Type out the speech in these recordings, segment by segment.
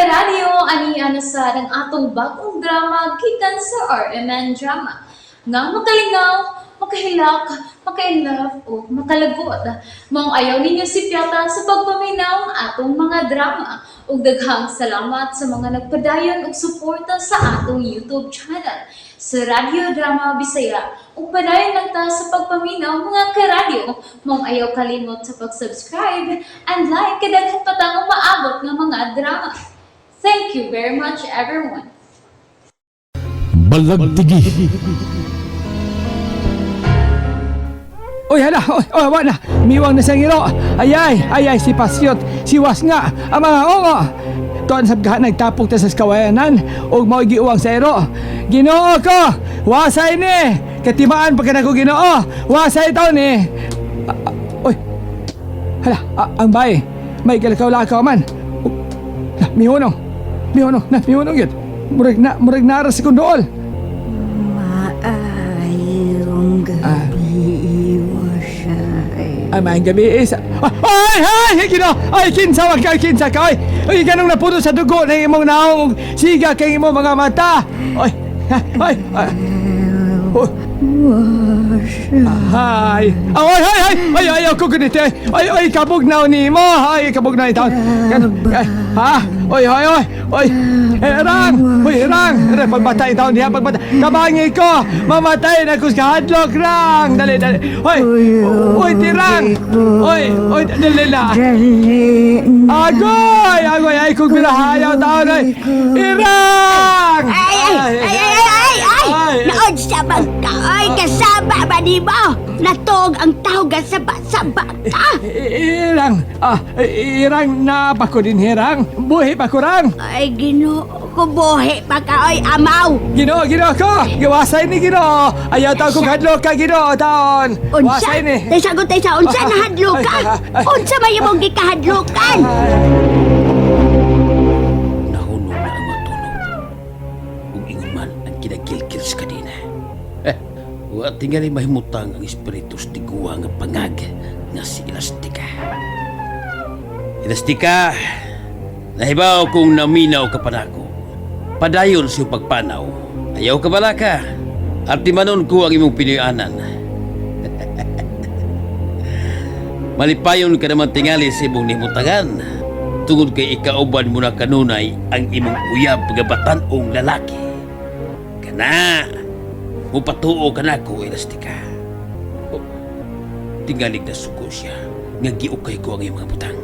karadyo, ani sa ng atong bagong drama gikan sa RMN Drama. Nga makalingaw, makahilak, maka-inlove o makalagot. Maong ayaw ninyo si Piata sa pagpaminaw ang atong mga drama. Ug daghang salamat sa mga nagpadayon ug suporta sa atong YouTube channel sa Radio Drama Bisaya. Ug padayon lang ta sa pagpaminaw mga karadyo. Maong ayaw kalimot sa pag-subscribe and like kadaghan pa tang maabot ng mga drama. Thank you very much everyone. Balagtigi. Oy, hala, oy, wala. Miwang na sa ngiro. Ayay, si Pasyot, si Was nga, ang mga ongo. Tuan sabgahan nagtapok ta sa kawayanan, og mao giuwang sa ero. Ginoo ko, wasay ni. Katimaan pagka nako Ginoo, wasay taw ni. Oy, hala, ang bay, may kalakaw-lakaw man. Mihunong yun. Murag naras sa kundool. Maayong gabi, Wasay. Ay, maayong gabi isa. Ay, Ginoo! Ay, kinsa ka, oy! Ay, ganong naputo sa dugo ng imong naong siga kay imong mga mata. Oy, Wasay. Ay, ako ganito. Ay, kabugnaw ni mo. Ay, kabugnaw itaon. Oy, Rang, pagbatay itaon niya, pagbatay. Kabangi ko, mamatay na kus kahadlok, Rang. Dali. Oy, tirang. Oy, dali na. Agoy, kung birahayaw taon, ay. Irang! Ay! Noon sa bangka, ay kasama ba di mo? Natog ang tawag sa bangka. Irang na pa ko din hirang. Buhi pa ko rang. Ay, Ginoo ko buhi pa ka, ay amaw. Ginoo ko. Giwasay ni Ginoo. Ayaw taon kong hadlok ka, Ginoo taon. Unsa? Tay sagot sa unsa na hadlokan? Unsa may imong gikahadlokan? Nahulog na ang matulog. Kung ingon man ang kinagkilkil sa kanina. Wa tingali mahimutang ang espiritus ti guwa nga pangag nga si Elastika. Elastika, nahibaw kung naminaw ka panako. Padayon sa pagpanaw. Ayaw ka balaka. At timanon ko ang imong pinuyanan. Malipayon ka naman tingali sa imong nimutangan. Tungod kay ikauban mo na kanunay ang imong uyab pagabatanong lalaki. Kana, mupatuo ka na ko, Elastika. Tingalig na suko siya, nga giukay ko ang iyong mga butang.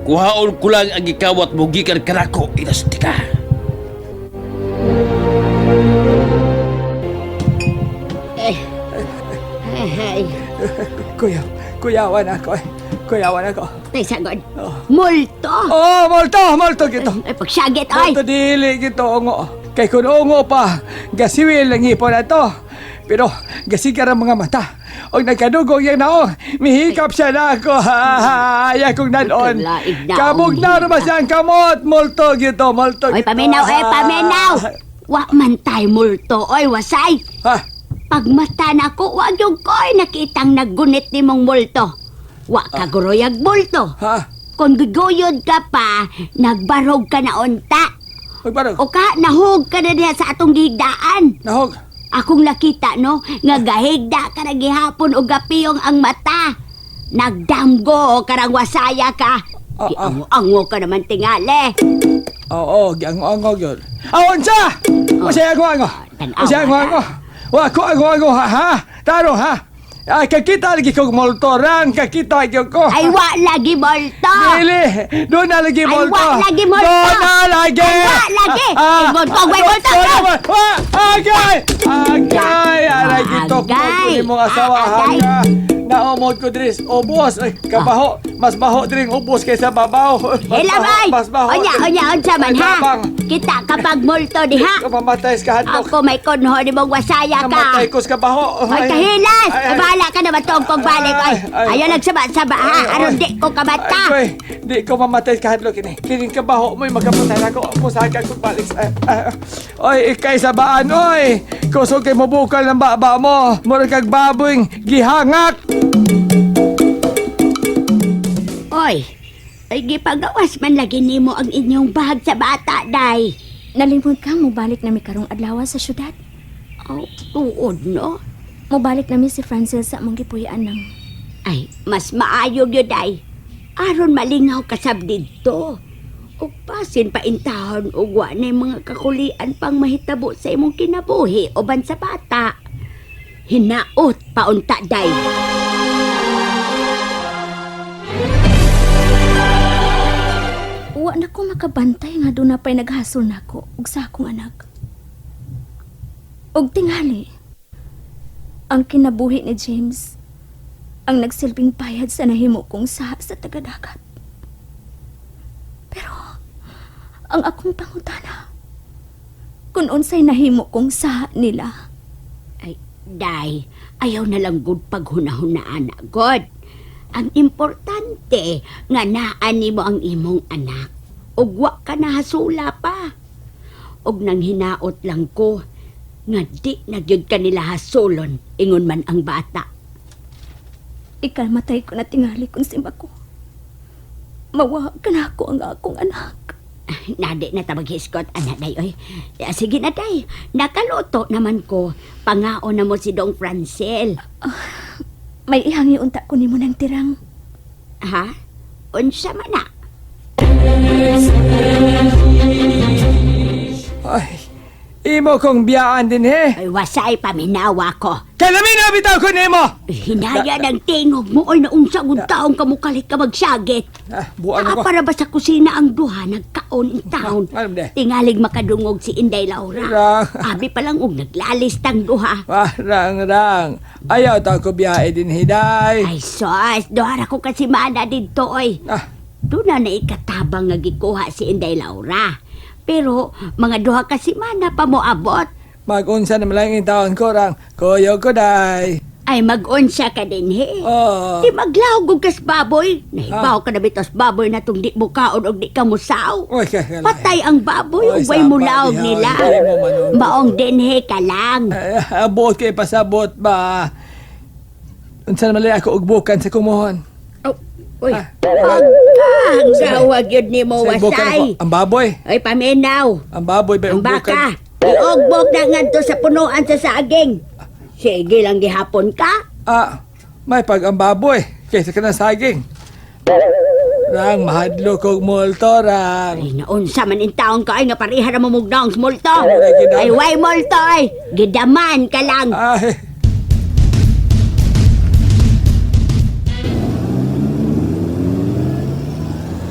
Kuhaon ko lang ang ikawat mo gikan ka na ko, Elastika. Kuyawan ako. Tay sagot. Multo. Molto gito. Ay, pagsagit, ay. Molto dili gito, ongo. Kay kun ongo pa, gasiwil ang ipon na to. Pero gasigar ang mga mata. O nagkadugong yan na mihikap siya na ako. Ay, akong nanon. Kabog na naman siya ang kamot. Molto gito. Oy, paminaw. Wa man tay multo, oy, Wasay. Pagmata na ko, wag yung ko'y nakitang naggunit ni mong multo. Wa ka guroyag multo. Kung guguyod ka pa, nagbarog ka na unta. Barog. O ka, nahog ka na diha sa atong gigdaan. Nahog. Akong nakita, no, nga gahigda ka na gihapon o gapiyong ang mata. Nagdamgo o karang wasaya ka. Giango-ango ka naman tingali. Oo, giango-ango yun. Unsa! Masaya ango-ango. Wa ko ango-ango, ha? Taro, ha? Ay, kakita lagi kong moltorang, kakita lagi ko. Ay, wa lagi molto. Dili, doon na lagi molto. Ay, wa lagi molto. Doon na lagi. Ay, wa lagi. Ingon ko, way molto. Agay, aray, gitok mo ko ni mong asawa. Agay. Naomod ko, Dris. Obos, ay, kabaho. Mas baho din ubos kaysa babaw. Helabay. Mas baho. Onya, unsa man, ha? Kita kapag multo diha. Mamatay sa kahadlok. Ako may kunho ni mong wasaya ka. Namatay ko sa kabaho. Ay, kahilas! Bahala ka naman tong kong balik. Ayaw nagsaba-saba, ha? Aron di ko kabata. Ay, di ko mamatay sa kahadlok ini. Kining kabaho mo'y magkapunta na ako. Pusagan ko balik sa... Oy, ikay sa baan, oy! Kusog kay mabukal ng baba mo. Murag kag baboy, gihangak! Oy, Ay, gipagawas man lagi nimo ang inyong bahag sa bata, day. Nalimod kang mubalik na mi karong adlaw sa syudad. Oh, tuod, no? Mubalik na mi si Francis sa among gipuyaan ng... Ay, mas maayo yun, day. Aron malingaw kasab dito. O pasin paintahon o wa na mga kakulian pang mahitabo sa imong kinabuhi o ban sa bata. Hinaot paunta, day. Wa na ko makabantay nga doon na pa'y naghasol na ko ug sa akong anak. Og tingali, ang kinabuhi ni James ang nagsilbing payad sa nahimo kong saha sa tagadagat. Pero, ang akong pangutana, kung unsay nahimo kong saha nila, Ay, day, ayaw na lang gud paghunahunaan na, God. Ang importante nga naan nimo ang imong anak. Og wa ka nahasula pa. Og nang hinaot lang ko, nga di na gyud kanila hasulon, ingon man ang bata. ikalmatay ko na tingali kung simba ko. Mawa ka na ako ang akong anak. Nadi na tabaghiskot, anak day, oy. Sige na day, nakaluto naman ko. Pangaon na mo si Dong Francel. May ihangi unta ko nimo ng tirang. Ha? Unsa man na? Ay, imo kong biyaan din Ay, wasay paminawa ko. Kalamin na bitaw ko nimo! Hinaya ng tingog mo oy na unsa gud taong kamukalit ka magsagit. Buwan ako. Para ba sa kusina ang duha nagkaon in town. Alam de. Tingalig makadungog si Inday Laura. Rang. Abi pa lang og naglalis tang duha. Rang. Ayaw ta ko biyahe din hiday. Ay sos, duha ra ko kasi mana didto oy. Doon na ikatabang nga gikuha si Inday Laura. Pero mga duha kasi mana pa mo abot. Mag-unsa na malang yung taon ko rang. Kuyo ko day. Ay mag-unsa ka din he. Oh. Di maglawag og kas baboy. Nahibaw ka na bitos baboy na tong di bukaon og di ka musaw. Oy, kalay. Patay ang baboy Oy, ug way sapa mulaog diha, nila. hindi mo manunod. Maong dinhe ka lang. Abot kay pasabot ba? Unsa na malay ako ugbukan sa kumuhon. Uy, ang sawag yun ni mo Sa ugbukan wasay. ako. Ang baboy. Ay, paminaw. Ang baboy ba Ang ugbukan? baka. Iugbok na nga to sa punuan sa saging. Sige lang gihapon ka. May pag ang baboy kaysa ka ng saging. Rang, mahadlo kong multo, rang. Ay, naunsa man in taong ka ay nga pariha na mamugnaong smulto. Wala, gidam. Ay, way multo ay. Gidaman ka lang. Ay,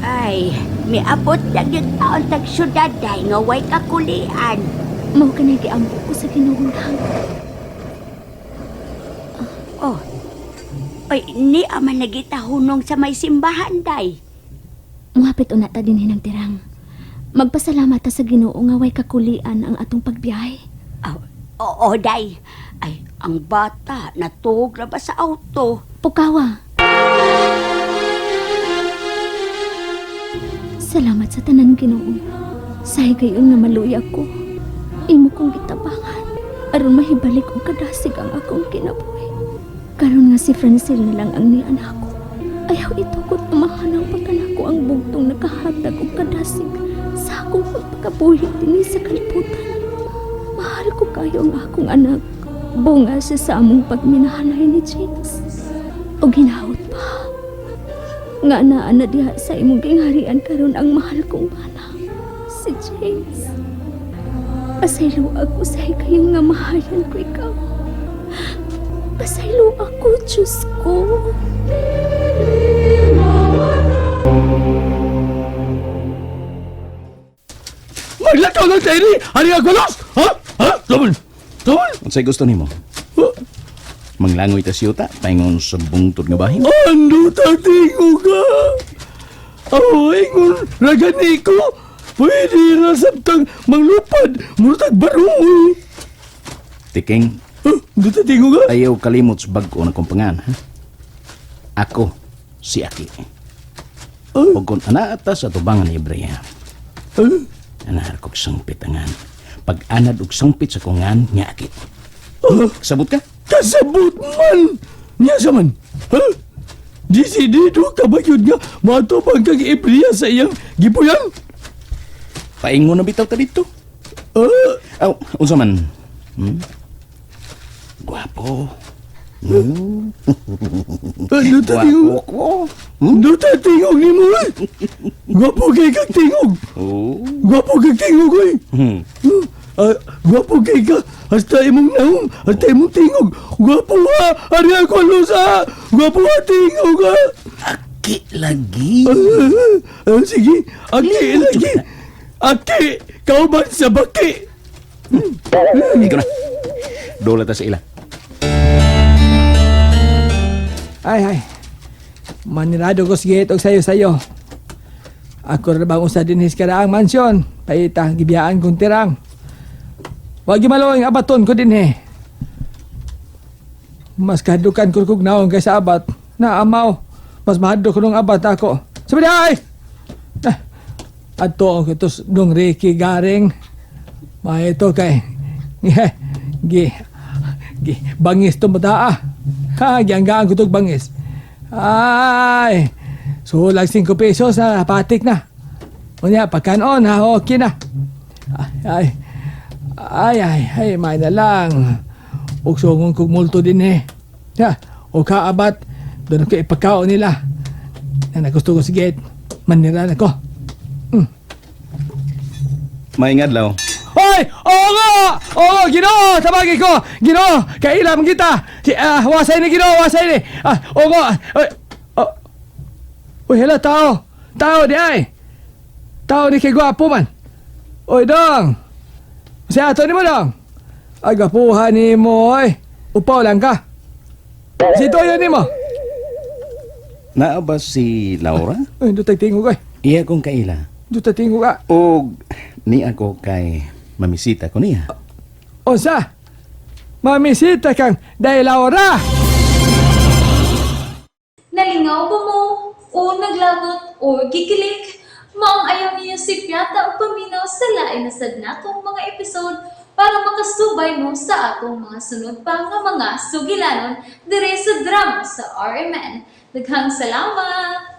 Ay, miabot na yung taon tag syudad ay nga way kakulian. Mao ka na giampo ko sa ginugulang. Oh, ay, ni aman nagitahunong sa may simbahan, day. Muhapit una ta dinhi ng tirang. Magpasalamat ta sa Ginoo nga way kakulian ang atong pagbiyahe. Oo, day. Ay, ang bata natug na ba sa auto? Pukawa. Salamat sa tanan Ginoo. Sahay gayon nga maluya ko. Imo kong gitabangan aron mahibalik og kadasig ang akong kinabuhi. Karon nga si Francel na lang ang nianak ko. Ayaw itukod mahanaw pagkanako ang bugtong nakahatag og kadasig sa akong pagpakabuhi dinhi sa kalibutan. Mahal ko kayo ang akong anak. Bunga siya sa among pagminahalay ni James. O ginahot pa. Nga naa na diha sa imong gingharian karon ang mahal kong bana, si James. Pasaylo ako sa kayong nga mahayan ko ikaw. Pasaylo ako, Diyos ko. maglakaw ng tayo Ano nga gulos? Ha? Laman! Unsay gusto nimo? Manglangoy ta siyota, paingon sa bungtod nga bahin. Ano tatingo ka? Ay, ngun, ragani ko. Pwede na sabtang manglupad. Murtag barungoy. Tiking, Ano tatingo ka? ayaw kalimot sa bag-o na kumpangan. Ha? Ako, si Aki. O kung anaata sa tubangan ni Ibrea, anahar kong sangpitangan. Pag-anad og sangpit sa kungan, nga Aki. Sabot ka? Kasabot man! Niya sa man. Ha? Disidido ka ba yun nga matupang kang Ibriya sa iyang gipuyang? Paingon na bitaw ta dito. Ah, Unsa man? Guwapo. ano ta tingog? Guwapo ko. Ano ta tingog ni mo eh? Gwapo kay kang tingog. Oh. Gwapo kay tingog eh. Gwapo kay ka. Hasta imong naong, hasta imong tingog. Gwapo ha. Ari ako lusa. Gwapo ha tingog ha. Aki lagi. Sige. Aki lagi. Aki. Kauban sa baki. Ikaw na. Dola ta sa ila. Ay. Manirado ko sige itong sayo. Ako rin bang usa din karaang mansyon. Paita, gibiyaan kong tirang. Wagi malawang abaton ko din eh. Mas kadukan ko kung naong kay sa abat. Na amaw. Mas mahaddo ko nung abat ako. Sabi ay! Ato ako ito nung Ricky Garing. May ito kay... Bangis to mataa. Giyanggaan ko itong bangis. Ay! Sulag 5 pesos na patik na. Unya, pagkanon ha, okay na. Ay, may na lang. Ugsongon kong multo din eh. O kaabat, doon ako ipagkao nila. Na nagusto ko sige, maniran ako. Maingad law. Hoy! Oo nga! Oo, Ginoo! Tabagin ko! Ginoo! Kailam kita! Wasay ni Ginoo! Wasay ni! Oo nga! Uy, hala, tao! Tao di ay! Tao ni kay gwapo man! Uy, dong! Sa ato ni mo, dong! Ay, gwapuhan ni mo, oy! Upaw lang ka! Si Toyo ni mo! Naa ba si Laura? Uy, dutay tingog ay! Iya kong kaila. Dutay tingog ka! O ni ako kay mamisita ko niya. O sa? Mamisita kang dahil Laura! Nalingaw ba mo? O naglagot? O gikilik? Maong ayaw niyo si Piata o paminaw sa lain na sad natong mga episode para makasubay mo sa atong mga sunod pa nga mga sugilanon dire sa drama sa RMN. Daghang salamat!